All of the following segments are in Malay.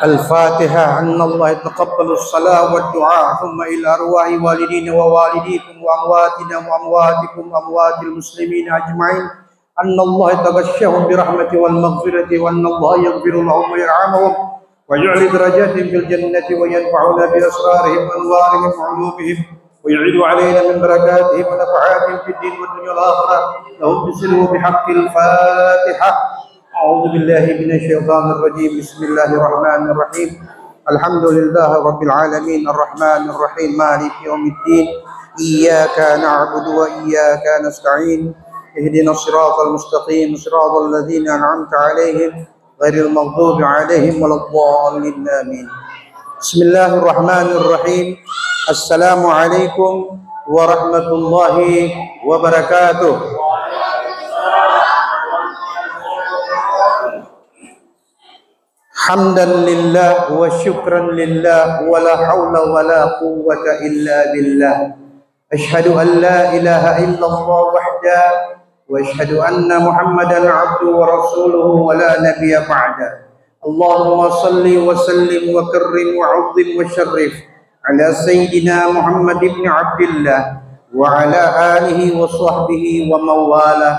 الفاتحة. أن الله يتقبل الصلاة والدعاء، ثم إلى أرواح والدينا ووالديكم وأمواتنا وأمواتكم وأموات المسلمين أجمعين. أن الله يتغشاهم برحمته والمغفرة، وأن الله يغفر لهم ويرحمهم ويعلي درجاتهم في الجنة، وينفعنا بأسرارهم وأنوارهم وعلومهم، ويعيد علينا من بركاتهم ونفعاتهم في الدين والدنيا والآخرة. لهم بسره بحق الفاتحة. أعوذ بالله من الشيطان الرجيم. بسم الله الرحمن الرحيم. الحمد لله رب العالمين الرحمن الرحيم مالك يوم الدين. إياك نعبد وإياك نستعين. اهدنا الصراط المستقيم صراط الذين أنعمت عليهم غير المغضوب عليهم ولا الضالين آمين. بسم الله الرحمن الرحيم. السلام عليكم ورحمة الله وبركاته. Hamdan lillah wa syukran lillah wa la hawla wa la quwwata illa billah. Ashhadu an la ilaha illallah wahda wa ashhadu anna Muhammadan abduhu wa rasuluhu wa la nabiyya ba'da. Allahumma salli wa sallim wa karrim wa 'azzim wa syarrif ala sayyidina Muhammad ibn Abdillah wa ala alihi wa sahbihi wa mawala.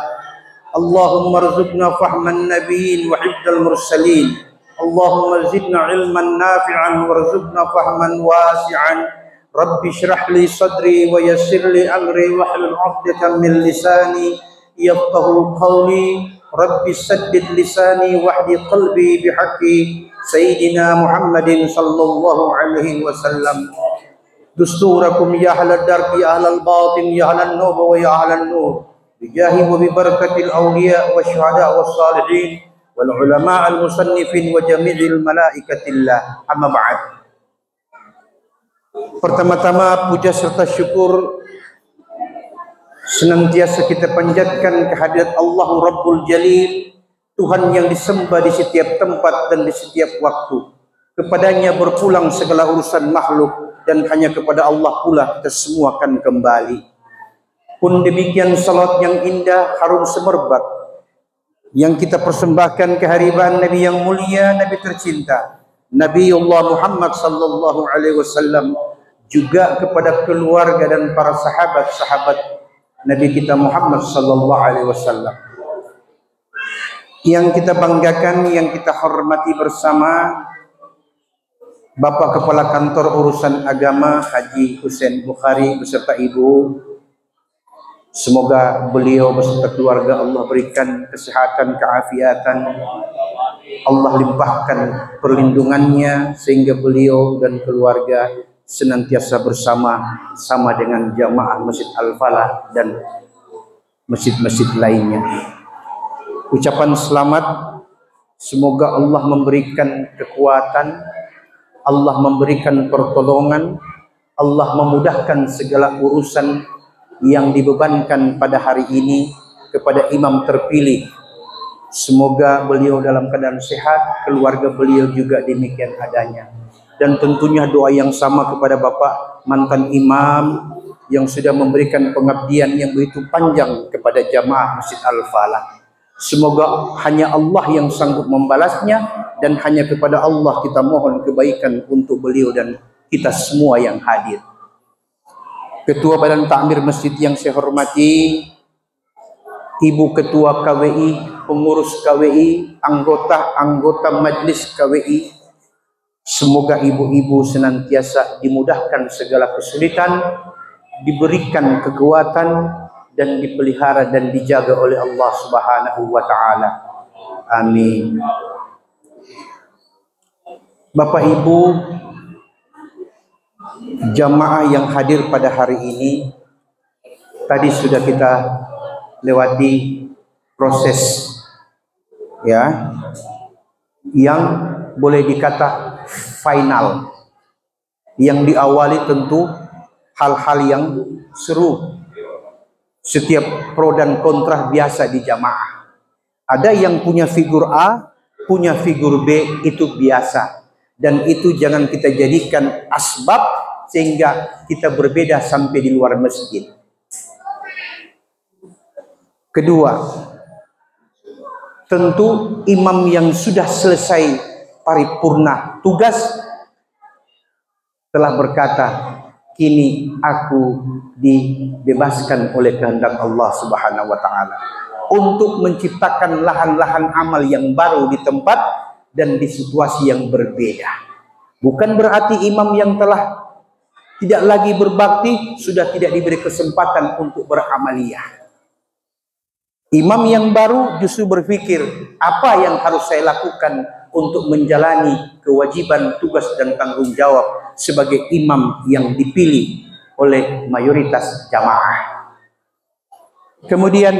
Allahumma rzuqna fahman nabiyyin wa hifdzal mursalin. Allahumma zidna ilman nafi'an warzuqna fahman wasi'an. Rabbi shrah li sadri wa yassir li amri wahlul 'uqdatam min lisani yafqahu qawli. Rabbi saddid lisani wahdi qalbi bihaqqi sayyidina Muhammadin sallallahu alaihi wasallam. Dusturakum ya ahlal darbi ya ahlal batin ya ahlal nur wa ya ahlal nur. Bijahi wa bibarakatil awliya wa syuhada wa salihin wal ulama al musannifin wa jami'il malaikatillah. Amma ba'd. Pertama-tama puja serta syukur senantiasa kita panjatkan kehadirat Allah Rabbul Jalil, Tuhan yang disembah di setiap tempat dan di setiap waktu. Kepadanya berpulang segala urusan makhluk dan hanya kepada Allah pula kita semua akan kembali. Pun demikian salat yang indah harum semerbak yang kita persembahkan kehadiran Nabi yang mulia, Nabi tercinta, Nabiullah Muhammad sallallahu alaihi wasallam, juga kepada keluarga dan para sahabat-sahabat Nabi kita Muhammad sallallahu alaihi wasallam. Yang kita banggakan, yang kita hormati bersama Bapak Kepala Kantor Urusan Agama Haji Hussein Bukhari beserta Ibu. Semoga beliau beserta keluarga Allah berikan kesehatan, keafiatan, Allah limpahkan perlindungannya sehingga beliau dan keluarga senantiasa bersama dengan jamaah Masjid Al-Falah dan masjid-masjid lainnya. Ucapan selamat, semoga Allah memberikan kekuatan, Allah memberikan pertolongan, Allah memudahkan segala urusan yang dibebankan pada hari ini kepada imam terpilih. Semoga beliau dalam keadaan sehat, keluarga beliau juga demikian adanya. Dan tentunya doa yang sama kepada Bapak mantan imam yang sudah memberikan pengabdian yang begitu panjang kepada jamaah Masjid Al-Falah. Semoga hanya Allah yang sanggup membalasnya dan hanya kepada Allah kita mohon kebaikan untuk beliau dan kita semua yang hadir. Ketua Badan Takmir Masjid yang saya hormati, Ibu Ketua KWI, pengurus KWI, anggota Majelis KWI, semoga ibu-ibu senantiasa dimudahkan segala kesulitan, diberikan kekuatan dan dipelihara dan dijaga oleh Allah Subhanahu wa taala. Amin. Bapak Ibu jamaah yang hadir pada hari ini, tadi sudah kita lewati proses ya yang boleh dikata final, yang diawali tentu hal-hal yang seru. Setiap pro dan kontra biasa di jamaah. Ada yang punya figur A, punya figur B, itu biasa. Dan itu jangan kita jadikan asbab sehingga kita berbeda sampai di luar masjid. Kedua, tentu imam yang sudah selesai paripurna tugas telah berkata, kini aku dibebaskan oleh kehendak Allah Subhanahu wa taala untuk menciptakan lahan-lahan amal yang baru di tempat dan di situasi yang berbeda. Bukan berarti imam yang telah tidak lagi berbakti sudah tidak diberi kesempatan untuk beramaliyah. Imam yang baru justru berpikir, apa yang harus saya lakukan untuk menjalani kewajiban, tugas dan tanggung jawab sebagai imam yang dipilih oleh mayoritas jamaah. Kemudian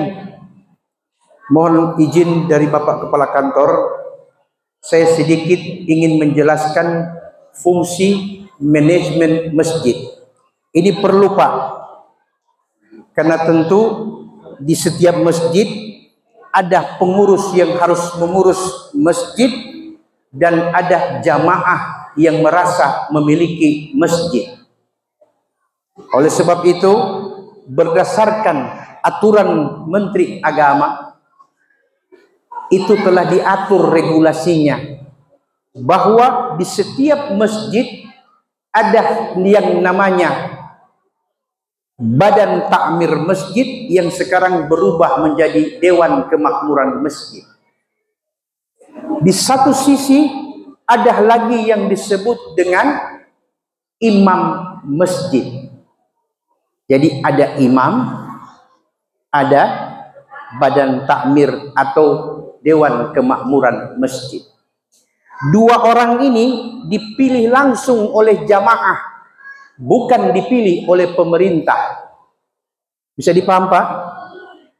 mohon izin dari Bapak Kepala Kantor, saya sedikit ingin menjelaskan fungsi manajemen masjid. Ini perlu Pak, karena tentu di setiap masjid ada pengurus yang harus mengurus masjid dan ada jamaah yang merasa memiliki masjid. Oleh sebab itu, berdasarkan aturan Menteri Agama, itu telah diatur regulasinya bahwa di setiap masjid ada yang namanya Badan Takmir Masjid yang sekarang berubah menjadi Dewan Kemakmuran Masjid. Di satu sisi ada lagi yang disebut dengan imam masjid. Jadi ada imam, ada Badan Takmir atau Dewan Kemakmuran Masjid. Dua orang ini dipilih langsung oleh jamaah, bukan dipilih oleh pemerintah. Bisa dipaham Pak?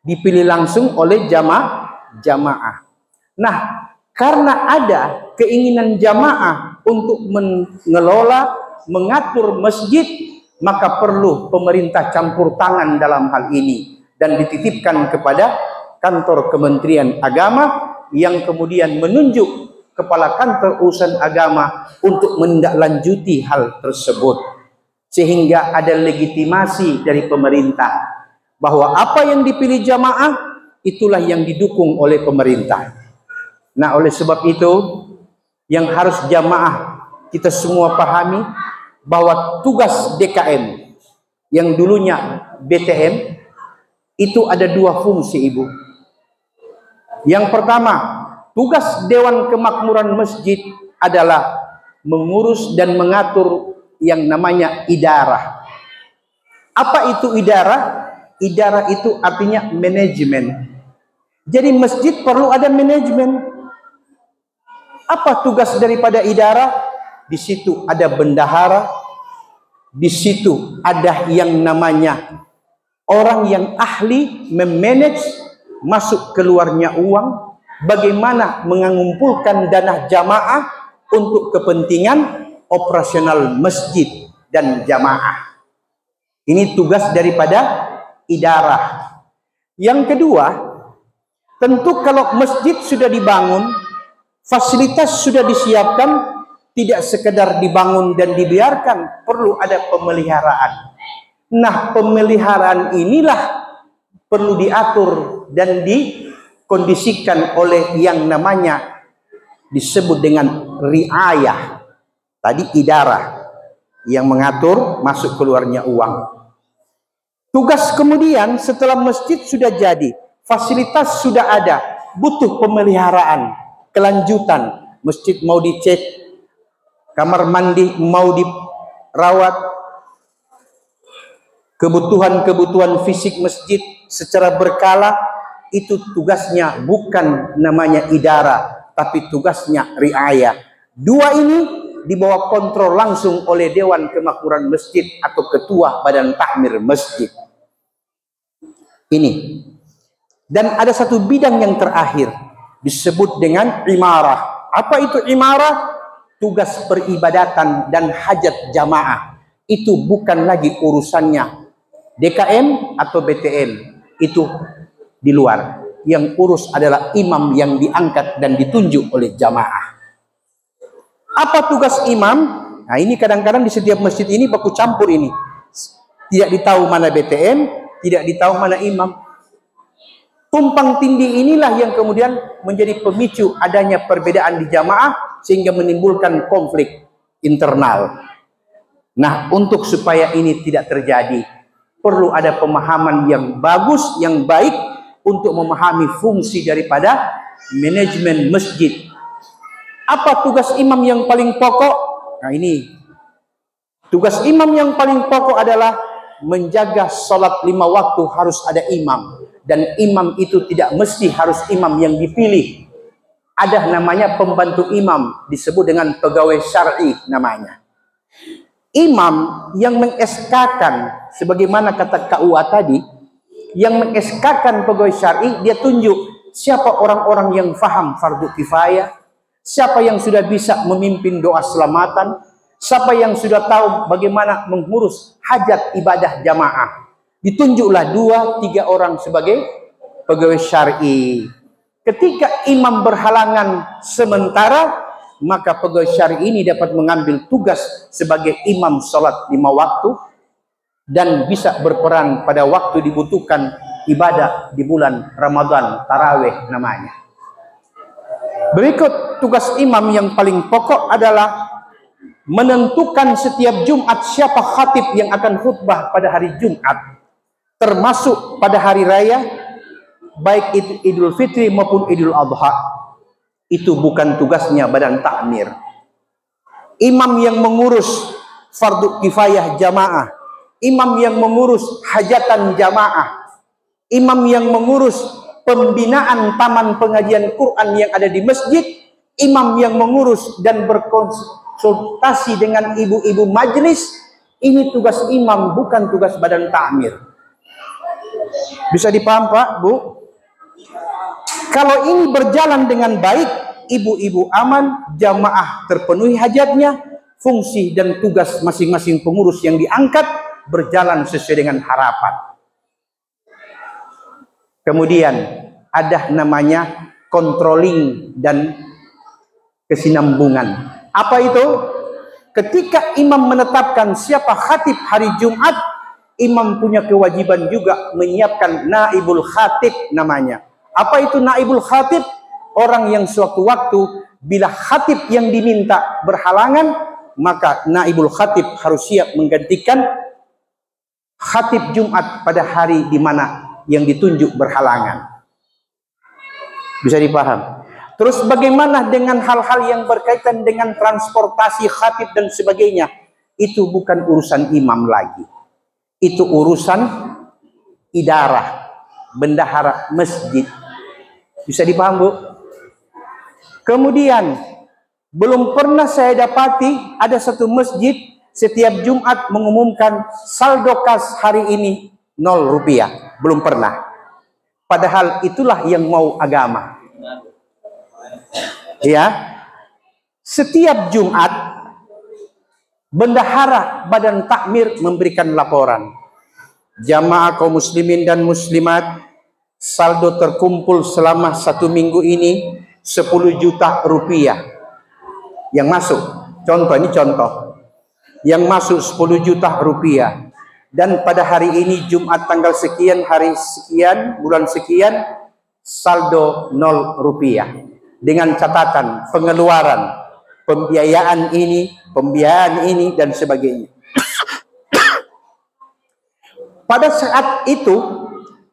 Dipilih langsung oleh jamaah. Nah, karena ada keinginan jamaah untuk mengelola, mengatur masjid, maka perlu pemerintah campur tangan dalam hal ini dan dititipkan kepada kantor Kementerian Agama yang kemudian menunjuk kepala kantor urusan agama untuk menindaklanjuti hal tersebut, sehingga ada legitimasi dari pemerintah bahwa apa yang dipilih jamaah itulah yang didukung oleh pemerintah. Nah, oleh sebab itu yang harus jamaah kita semua pahami bahwa tugas DKM yang dulunya BTM itu ada dua fungsi Ibu. Yang pertama, tugas Dewan Kemakmuran Masjid adalah mengurus dan mengatur yang namanya idarah. Apa itu idarah? Idarah itu artinya manajemen. Jadi masjid perlu ada manajemen. Apa tugas daripada idarah? Di situ ada bendahara, di situ ada yang namanya orang yang ahli memanage masuk keluarnya uang, bagaimana mengumpulkan dana jamaah untuk kepentingan operasional masjid dan jamaah. Ini tugas daripada idarah. Yang kedua, tentu kalau masjid sudah dibangun, fasilitas sudah disiapkan, tidak sekedar dibangun dan dibiarkan, perlu ada pemeliharaan. Nah, pemeliharaan inilah perlu diatur dan dikondisikan oleh yang namanya disebut dengan riayah. Tadi idarah yang mengatur masuk keluarnya uang. Tugas kemudian setelah masjid sudah jadi, fasilitas sudah ada, butuh pemeliharaan, kelanjutan. Masjid mau dicek, kamar mandi mau dirawat, kebutuhan-kebutuhan fisik masjid secara berkala, itu tugasnya bukan namanya idarah, tapi tugasnya riayah. Dua ini dibawa kontrol langsung oleh Dewan Kemakmuran Masjid atau Ketua Badan Takmir Masjid. Ini. Dan ada satu bidang yang terakhir disebut dengan imarah. Apa itu imarah? Tugas peribadatan dan hajat jamaah. Itu bukan lagi urusannya DKM atau BTN. Itu di luar. Yang urus adalah imam yang diangkat dan ditunjuk oleh jamaah. Apa tugas imam? Nah, ini kadang-kadang di setiap masjid ini baku campur ini. Tidak ditahu mana BTN, tidak ditahu mana imam. Tumpang tindih inilah yang kemudian menjadi pemicu adanya perbedaan di jamaah sehingga menimbulkan konflik internal. Nah, untuk supaya ini tidak terjadi, perlu ada pemahaman yang bagus, yang baik untuk memahami fungsi daripada manajemen masjid. Apa tugas imam yang paling pokok? Nah, ini tugas imam yang paling pokok adalah menjaga sholat 5 waktu harus ada imam. Dan imam itu tidak mesti harus imam yang dipilih. Ada namanya pembantu imam, disebut dengan pegawai syar'i namanya. Imam yang meng-SK-kan, sebagaimana kata KUA tadi, yang meng-SK-kan pegawai syar'i, dia tunjuk siapa orang-orang yang faham fardu kifayah, siapa yang sudah bisa memimpin doa selamatan, siapa yang sudah tahu bagaimana mengurus hajat ibadah jamaah. Ditunjuklah 2-3 orang sebagai pegawai syar'i. Ketika imam berhalangan sementara, maka pegawai syar'i ini dapat mengambil tugas sebagai imam sholat 5 waktu dan bisa berperan pada waktu dibutuhkan ibadah di bulan Ramadan, tarawih namanya. Berikut tugas imam yang paling pokok adalah menentukan setiap Jumat siapa khatib yang akan khutbah pada hari Jumat, termasuk pada hari raya, baik itu Idul Fitri maupun Idul Adha. Itu bukan tugasnya badan takmir. Imam yang mengurus fardu kifayah jamaah, imam yang mengurus hajatan jamaah, imam yang mengurus pembinaan taman pengajian Quran yang ada di masjid, imam yang mengurus dan berkonsultasi dengan ibu-ibu majelis. Ini tugas imam, bukan tugas badan takmir. Bisa dipaham Pak, Bu? Kalau ini berjalan dengan baik, ibu-ibu aman, jamaah terpenuhi hajatnya, fungsi dan tugas masing-masing pengurus yang diangkat berjalan sesuai dengan harapan. Kemudian ada namanya controlling dan kesinambungan. Apa itu? Ketika imam menetapkan siapa khatib hari Jumat, imam punya kewajiban juga menyiapkan naibul khatib namanya. Apa itu naibul khatib? Orang yang suatu waktu bila khatib yang diminta berhalangan, maka naibul khatib harus siap menggantikan khatib Jumat pada hari di mana yang ditunjuk berhalangan. Bisa dipaham? Terus bagaimana dengan hal-hal yang berkaitan dengan transportasi khatib dan sebagainya? Itu bukan urusan imam lagi. Itu urusan idarah, bendahara masjid. Bisa dipaham, Bu? Kemudian belum pernah saya dapati ada satu masjid setiap Jumat mengumumkan saldo kas hari ini 0 rupiah. Belum pernah. Padahal itulah yang mau agama. Ya, setiap Jumat bendahara badan takmir memberikan laporan. Jamaah kaum muslimin dan muslimat, saldo terkumpul selama 1 minggu ini 10 juta rupiah yang masuk. Contoh, ini contoh. Yang masuk 10 juta rupiah. Dan pada hari ini Jumat tanggal sekian, hari sekian, bulan sekian, saldo 0 rupiah. Dengan catatan pengeluaran, pembiayaan ini, dan sebagainya. Pada saat itu,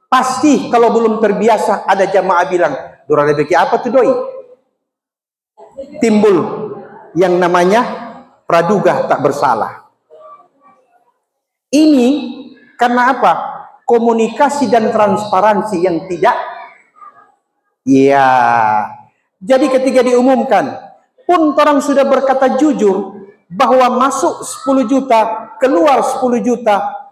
pasti kalau belum terbiasa ada jamaah bilang, "Dora rezeki apa tuh doi?" Timbul yang namanya praduga tak bersalah. Ini karena apa? Komunikasi dan transparansi yang tidak. Ya, jadi ketika diumumkan, pun orang sudah berkata jujur bahwa masuk 10 juta, keluar 10 juta,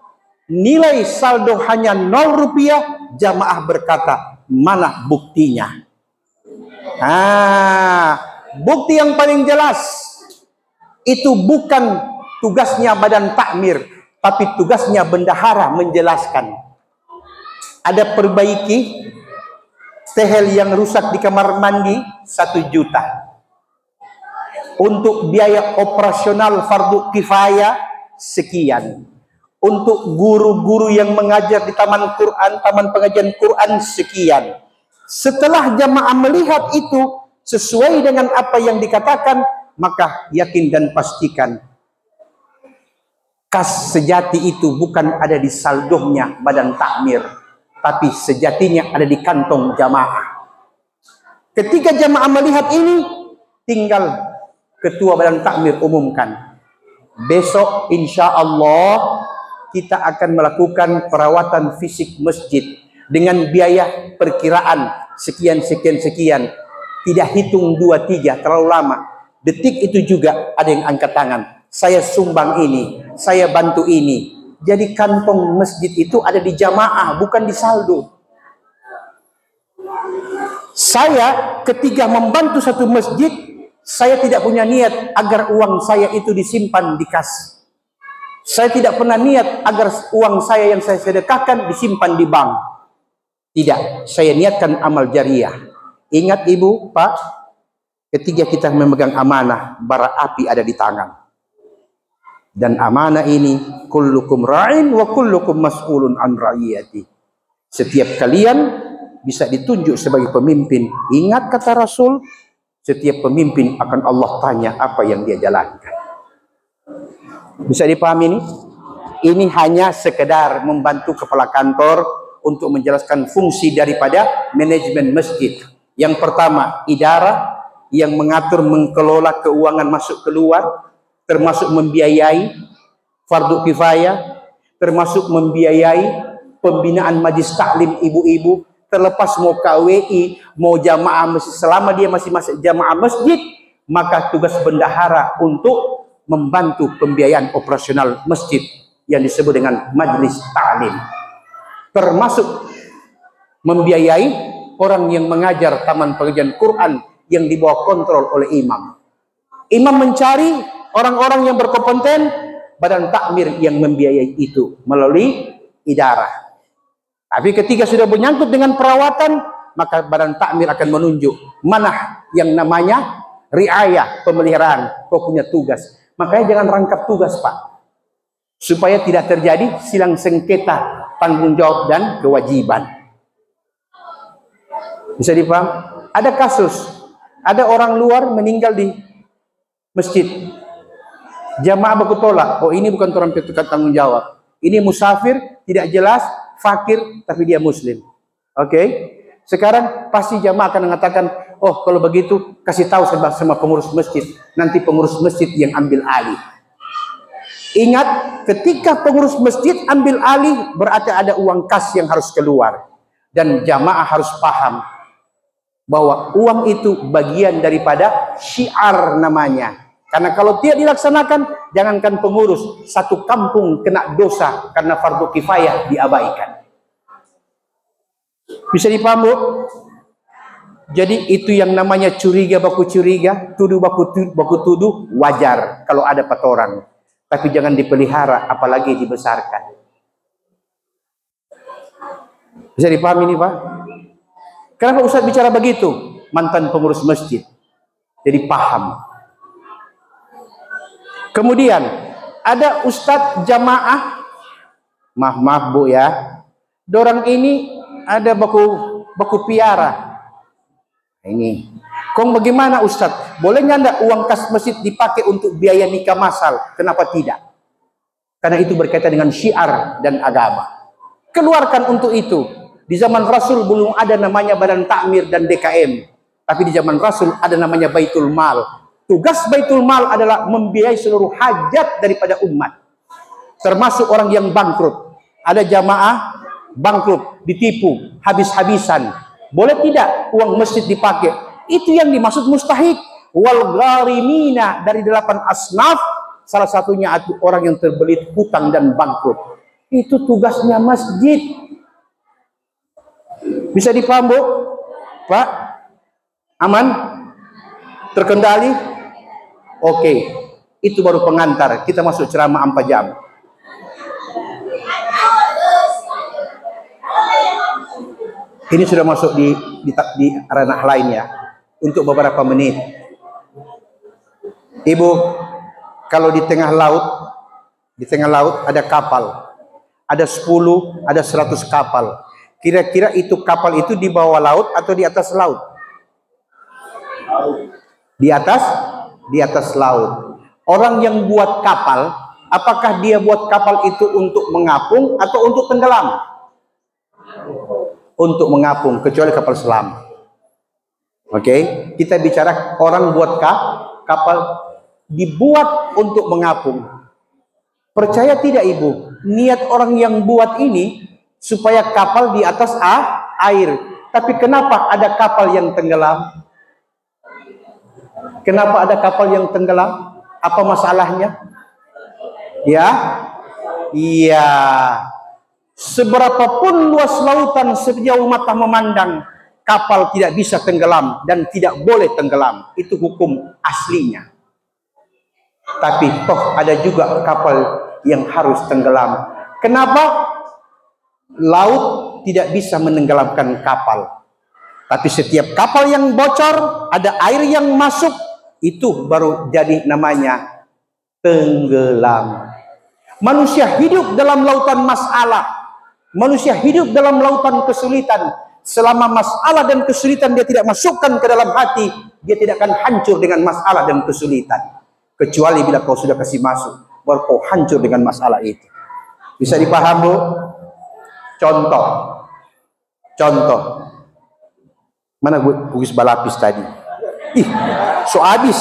nilai saldo hanya 0 rupiah, jamaah berkata, mana buktinya? Bukti yang paling jelas, itu bukan tugasnya badan takmir, tapi tugasnya bendahara menjelaskan. Ada perbaiki tehel yang rusak di kamar mandi 1 juta. Untuk biaya operasional fardu kifayah sekian. untuk guru-guru yang mengajar di taman Quran, taman pengajian Quran sekian. Setelah jamaah melihat itu sesuai dengan apa yang dikatakan, maka yakin dan pastikan kas sejati itu bukan ada di saldonya badan takmir, tapi sejatinya ada di kantong jamaah. Ketika jamaah melihat ini, tinggal ketua badan takmir umumkan, besok insya Allah kita akan melakukan perawatan fisik masjid dengan biaya perkiraan sekian, tidak hitung 2, 3 terlalu lama. Detik itu juga ada yang angkat tangan, saya sumbang ini, saya bantu ini. Jadi kantong masjid itu ada di jamaah, bukan di saldo. Saya ketika membantu satu masjid, saya tidak punya niat agar uang saya itu disimpan di kas. Saya tidak pernah niat agar uang saya yang saya sedekahkan disimpan di bank. Tidak, saya niatkan amal jariah. Ingat ibu, pak, ketika kita memegang amanah, bara api ada di tangan. Dan amanah ini, kullukum ra'in wa kullukum mas'ulun an ra'iyati. Setiap kalian bisa ditunjuk sebagai pemimpin. Ingat kata Rasul, setiap pemimpin akan Allah tanya apa yang dia jalankan. Bisa dipahami ini? Ini hanya sekedar membantu kepala kantor untuk menjelaskan fungsi daripada manajemen masjid. Yang pertama, idarah yang mengatur mengelola keuangan masuk keluar, termasuk membiayai fardu kifayah, termasuk membiayai pembinaan majlis taklim ibu-ibu, terlepas mau KWI, mau jamaah masjid, selama dia masih masuk jamaah masjid, maka tugas bendahara untuk membantu pembiayaan operasional masjid yang disebut dengan majlis taklim, termasuk membiayai orang yang mengajar taman pengajian Quran yang dibawa kontrol oleh imam. Imam mencari orang-orang yang berkompeten, badan takmir yang membiayai itu melalui idarah. Tapi ketika sudah menyangkut dengan perawatan, maka badan takmir akan menunjuk mana yang namanya riayah, pemeliharaan. Kau punya tugas. Makanya jangan rangkap tugas, Pak. Supaya tidak terjadi silang sengketa tanggung jawab dan kewajiban. Bisa dipaham? Ada kasus, ada orang luar meninggal di masjid. Jamaah baku tolak. Oh, ini bukan orang petugas tanggung jawab. Ini musafir, tidak jelas, fakir, tapi dia muslim. Oke? Sekarang pasti jamaah akan mengatakan, oh kalau begitu kasih tahu sama pengurus masjid. Nanti pengurus masjid yang ambil alih. Ingat, ketika pengurus masjid ambil alih, berarti ada uang kas yang harus keluar. Dan jamaah harus paham bahwa uang itu bagian daripada syiar namanya. Karena kalau tidak dilaksanakan, jangankan pengurus, satu kampung kena dosa karena fardu kifayah diabaikan. Bisa dipaham, Bu? Jadi itu yang namanya curiga baku curiga, tuduh baku tuduh, wajar kalau ada patoran. Tapi jangan dipelihara, apalagi dibesarkan. Bisa dipahami ini, Pak? Kenapa Ustaz bicara begitu? Mantan pengurus masjid. Jadi paham. Kemudian ada Ustadz jamaah, maaf Bu ya, dorang ini ada baku piara. Ini, kong bagaimana Ustadz? Boleh nggak uang kas masjid dipakai untuk biaya nikah masal? Kenapa tidak? Karena itu berkaitan dengan syiar dan agama. Keluarkan untuk itu. Di zaman Rasul belum ada namanya badan takmir dan DKM, tapi di zaman Rasul ada namanya Baitul Mal. Tugas Baitul Mal adalah membiayai seluruh hajat daripada umat, termasuk orang yang bangkrut. Ada jamaah bangkrut, ditipu, habis-habisan. Boleh tidak uang masjid dipakai? Itu yang dimaksud mustahik. Wal gharimina, dari 8 asnaf, salah satunya orang yang terbelit hutang dan bangkrut. Itu tugasnya masjid. Bisa dipaham, Bu? Pak? Aman? Terkendali? Oke. Itu baru pengantar. Kita masuk ceramah 4 jam. Ini sudah masuk di ranah lainnya untuk beberapa menit. Ibu, kalau di tengah laut ada kapal. ada 10, ada 100 kapal. Kira-kira itu kapal itu di bawah laut atau di atas laut? Di atas laut. Orang yang buat kapal, apakah dia buat kapal itu untuk mengapung atau untuk tenggelam? Untuk mengapung, kecuali kapal selam. Oke, kita bicara orang buat kapal dibuat untuk mengapung. Percaya tidak ibu? Niat orang yang buat ini supaya kapal di atas air. Tapi kenapa ada kapal yang tenggelam? Kenapa ada kapal yang tenggelam? Apa masalahnya? Ya, iya. Seberapapun luas lautan sejauh mata memandang, kapal tidak bisa tenggelam dan tidak boleh tenggelam. Itu hukum aslinya. Tapi toh ada juga kapal yang harus tenggelam. Kenapa? Laut tidak bisa menenggelamkan kapal. Tapi setiap kapal yang bocor, ada air yang masuk, itu baru jadi namanya tenggelam. Manusia hidup dalam lautan masalah. Manusia hidup dalam lautan kesulitan. Selama masalah dan kesulitan dia tidak masukkan ke dalam hati, dia tidak akan hancur dengan masalah dan kesulitan. Kecuali bila kau sudah kasih masuk, baru kau hancur dengan masalah itu. Bisa dipaham, Bu? Contoh. Mana kukis balapis tadi? Ih, so habis.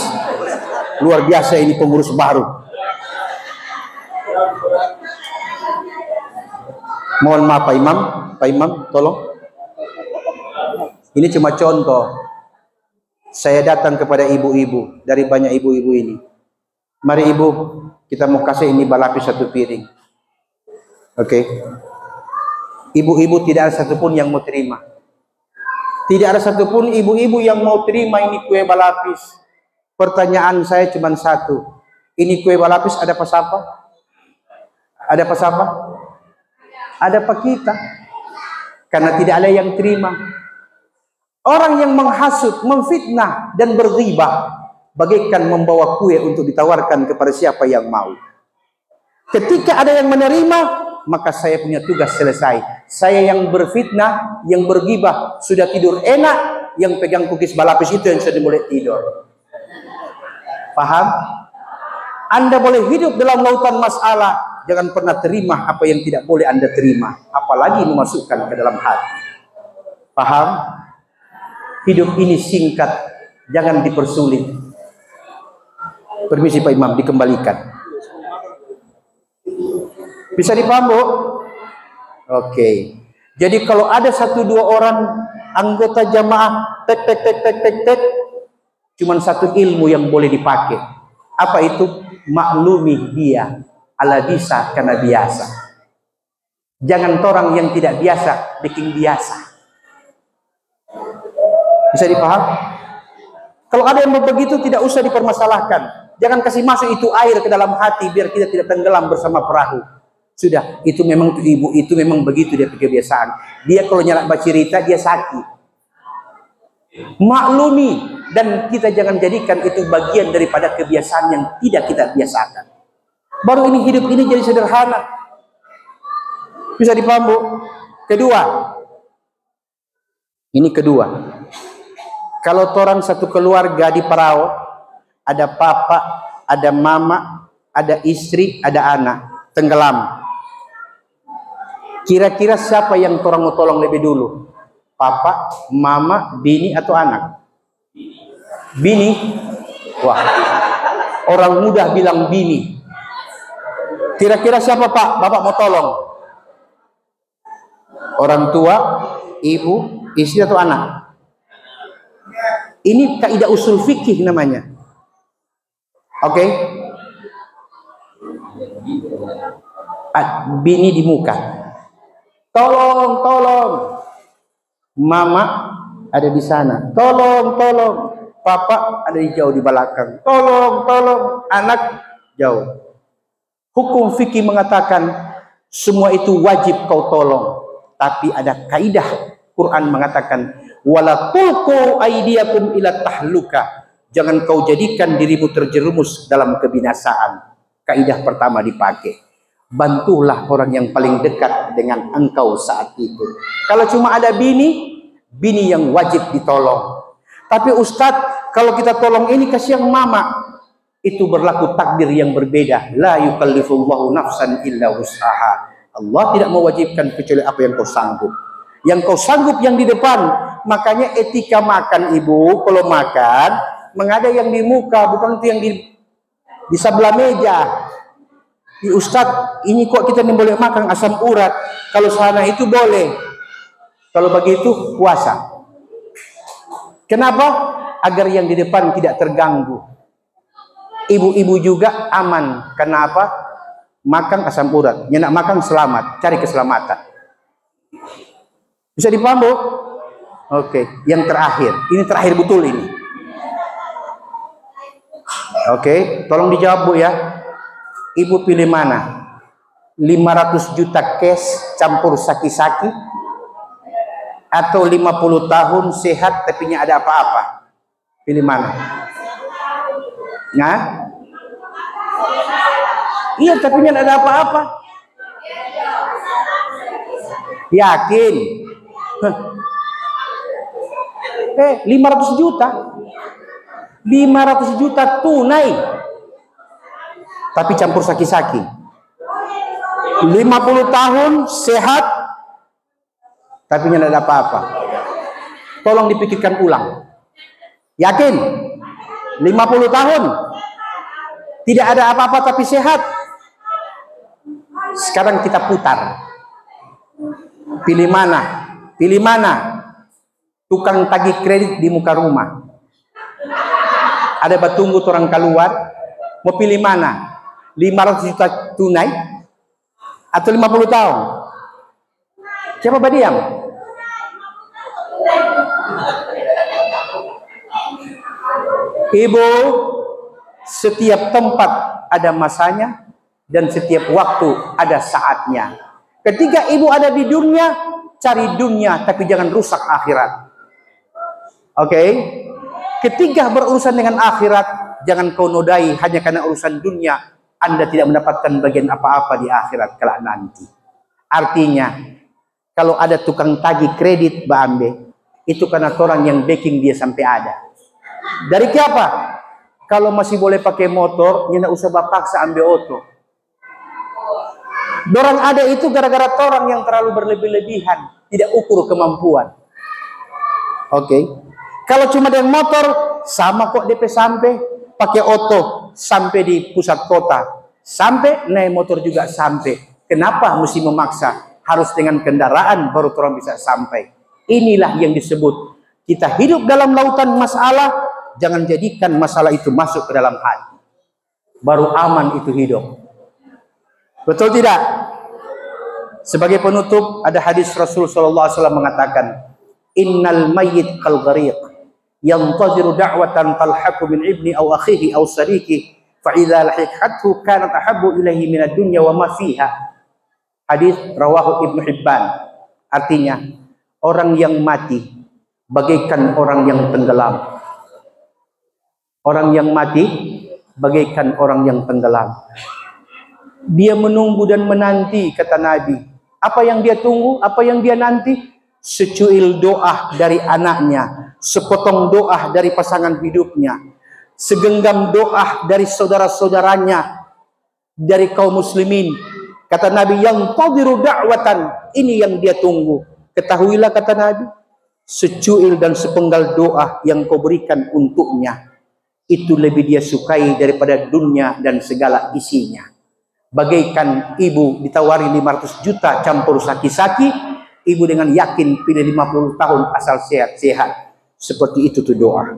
Luar biasa ini pengurus baru. Mohon maaf Pak Imam, tolong. Ini cuma contoh. Saya datang kepada ibu-ibu, dari banyak ibu-ibu ini. Mari ibu, kita mau kasih ini balapis 1 piring. Oke. Ibu-ibu tidak ada satupun yang mau terima. Tidak ada satupun ibu-ibu yang mau terima ini kue balapis. Pertanyaan saya cuma satu. Ini kue balapis ada pas apa? Ada pas apa? Ada apa kita? Karena tidak ada yang terima. Orang yang menghasut, memfitnah dan berghibah bagaikan membawa kue untuk ditawarkan kepada siapa yang mau. Ketika ada yang menerima, maka saya punya tugas selesai. Saya yang berfitnah, yang berghibah, sudah tidur enak, yang pegang kukis balapis itu yang sudah mulai tidur. Paham? Anda boleh hidup dalam lautan masalah, jangan pernah terima apa yang tidak boleh Anda terima, apalagi memasukkan ke dalam hati. Paham? Hidup ini singkat, jangan dipersulit. Permisi Pak Imam, dikembalikan. Bisa dipaham, Bu? Oke. Jadi kalau ada 1-2 orang anggota jamaah tek, cuman satu ilmu yang boleh dipakai. Apa itu? Maklumi dia. Ala bisa karena biasa. Jangan orang yang tidak biasa bikin biasa. Bisa dipaham? Kalau ada yang begitu tidak usah dipermasalahkan. Jangan kasih masuk itu air ke dalam hati biar kita tidak tenggelam bersama perahu. Sudah, itu memang ibu itu memang begitu dia kebiasaan. Dia kalau nyala cerita dia sakit. Maklumi, dan kita jangan jadikan itu bagian daripada kebiasaan yang tidak kita biasakan. Baru ini hidup ini jadi sederhana. Bisa dipaham, Bu? Kedua. Ini kedua. Kalau orang satu keluarga di perahu, ada papa, ada mama, ada istri, ada anak, tenggelam. Kira-kira siapa yang orang mau tolong lebih dulu? Papa, mama, bini atau anak? Bini? Wah, orang mudah bilang bini. Kira-kira siapa Pak? Bapak mau tolong? Orang tua, ibu, istri atau anak? Ini kaidah usul fikih namanya. Oke? Bini di muka. Tolong. Mama ada di sana. Tolong. Papa ada di jauh di belakang. Tolong. Anak jauh. Hukum fikih mengatakan semua itu wajib kau tolong. Tapi ada kaidah Quran mengatakan wala tulqu aydiyakum ila tahluka. Jangan kau jadikan dirimu terjerumus dalam kebinasaan. Kaidah pertama dipakai. bantulah orang yang paling dekat dengan engkau saat itu. Kalau cuma ada bini yang wajib ditolong. Tapi Ustadz, kalau kita tolong ini kasihan mama, itu berlaku takdir yang berbeda. La yukallifullahu nafsan illa wus'aha. Allah tidak mewajibkan kecuali apa yang kau sanggup. Yang kau sanggup yang di depan. Makanya etika makan ibu, kalau makan mengada yang di muka, bukan itu yang di sebelah meja. Ustadz, ini kok kita tidak boleh makan asam urat, kalau sana itu boleh. Kalau begitu puasa. Kenapa? Agar yang di depan tidak terganggu. Ibu-ibu juga aman. Kenapa? Makan asam urat. Yang nak makan selamat, cari keselamatan. Bisa dipaham, Bu? Oke, yang terakhir. Ini terakhir betul ini. Oke, tolong dijawab, Bu ya. Ibu pilih mana? 500 juta cash campur saki-saki, atau 50 tahun sehat tapi tidak ada apa-apa? Pilih mana? Nah? Iya, tapi tidak ada apa-apa. Yakin? 500 juta. 500 juta tunai. Tapi campur saki-saki. 50 tahun sehat tapi tidak ada apa-apa. Tolong dipikirkan ulang. Yakin? 50 tahun tidak ada apa-apa tapi sehat. Sekarang kita putar. Pilih mana? Pilih mana? Tukang tagih kredit di muka rumah. Ada batunggu orang keluar. Mau pilih mana? 500 juta tunai atau 50 tahun? Siapa berdiam? Ibu, setiap tempat ada masanya dan setiap waktu ada saatnya. Ketika ibu ada di dunia, cari dunia tapi jangan rusak akhirat. Oke? Ketika berurusan dengan akhirat, jangan kau nodai hanya karena urusan dunia. Anda tidak mendapatkan bagian apa-apa di akhirat kelak nanti. Artinya, kalau ada tukang tagih kredit, Mbak Ambe, itu karena orang yang backing dia sampai ada. Dari siapa? Kalau masih boleh pakai motor, ya nggak usah paksa ambil auto. Dorang ada itu gara-gara orang yang terlalu berlebih-lebihan, tidak ukur kemampuan. Oke. Kalau cuma dengan motor, sama kok DP sampai. Pakai auto sampai di pusat kota, sampai naik motor juga sampai. Kenapa mesti memaksa? Harus dengan kendaraan baru orang bisa sampai. Inilah yang disebut kita hidup dalam lautan masalah. Jangan jadikan masalah itu masuk ke dalam hati. Baru aman itu hidup. Betul tidak? Sebagai penutup, ada hadis Rasul sallallahu alaihi wasallam mengatakan, "Innal mayyit kal ghariq yantaziru da'watan talhaqu min ibni aw akhihi aw sariqi fa idza lahiqathu kanat ahabbu ilaihi min ad-dunya wa ma fiha." Hadis rawahu Ibnu Hibban. Artinya, orang yang mati bagaikan orang yang tenggelam. Orang yang mati bagaikan orang yang tenggelam. Dia menunggu dan menanti, kata Nabi. Apa yang dia tunggu? Apa yang dia nanti? Secuil doa dari anaknya, sepotong doa dari pasangan hidupnya, segenggam doa dari saudara-saudaranya, dari kaum muslimin. Kata Nabi, yang tadiru da'watan, ini yang dia tunggu. Ketahuilah, kata Nabi, secuil dan sepenggal doa yang kau berikan untuknya, itu lebih dia sukai daripada dunia dan segala isinya. Bagaikan ibu ditawari 500 juta campur saki-saki, ibu dengan yakin pilih 50 tahun asal sehat-sehat. Seperti itu tuh doa.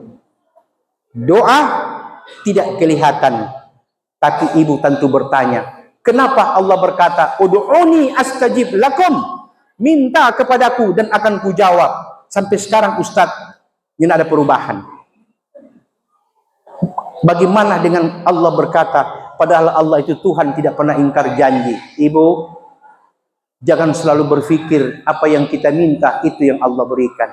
Doa tidak kelihatan, tapi ibu tentu bertanya, kenapa Allah berkata, "Ud'uni astajib lakum." Minta kepadaku dan akan kujawab. Sampai sekarang Ustadz, ini ada perubahan. Bagaimana dengan Allah berkata, padahal Allah itu Tuhan tidak pernah ingkar janji. Ibu, jangan selalu berpikir apa yang kita minta itu yang Allah berikan.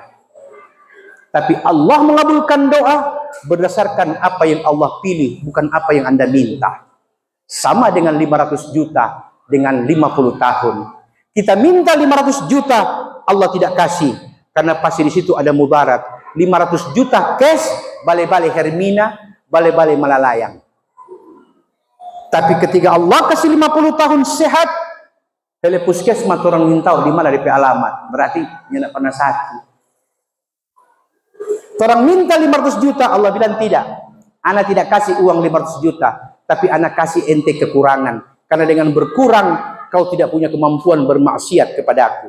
Tapi Allah mengabulkan doa berdasarkan apa yang Allah pilih, bukan apa yang Anda minta. Sama dengan 500 juta. dengan 50 tahun. Kita minta 500 juta, Allah tidak kasih. Karena pasti di situ ada mudarat. 500 juta cash, bale-bale Hermina, bale-bale Malalayang. Tapi ketika Allah kasih 50 tahun sehat, hele puskesmas orang mintau di mana DP alamat. Berarti dia tidak pernah sakit. Orang minta 500 juta, Allah bilang tidak. Ana tidak kasih uang 500 juta, tapi ana kasih ente kekurangan. Karena dengan berkurang, kau tidak punya kemampuan bermaksiat kepada aku.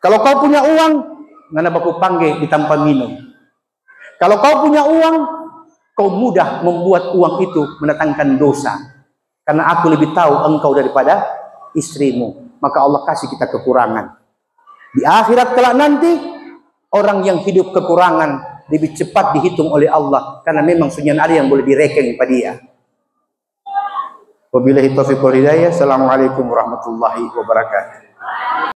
Kalau kau punya uang, ngana baku panggil di tanpa minum. Kalau kau punya uang, kau mudah membuat uang itu mendatangkan dosa. Karena aku lebih tahu engkau daripada istrimu. Maka Allah kasih kita kekurangan. Di akhirat kelak nanti, orang yang hidup kekurangan lebih cepat dihitung oleh Allah. Karena memang sunyian ada yang boleh direkeng pada dia. Wabillahi taufiq wal hidayah. Assalamualaikum warahmatullahi wabarakatuh.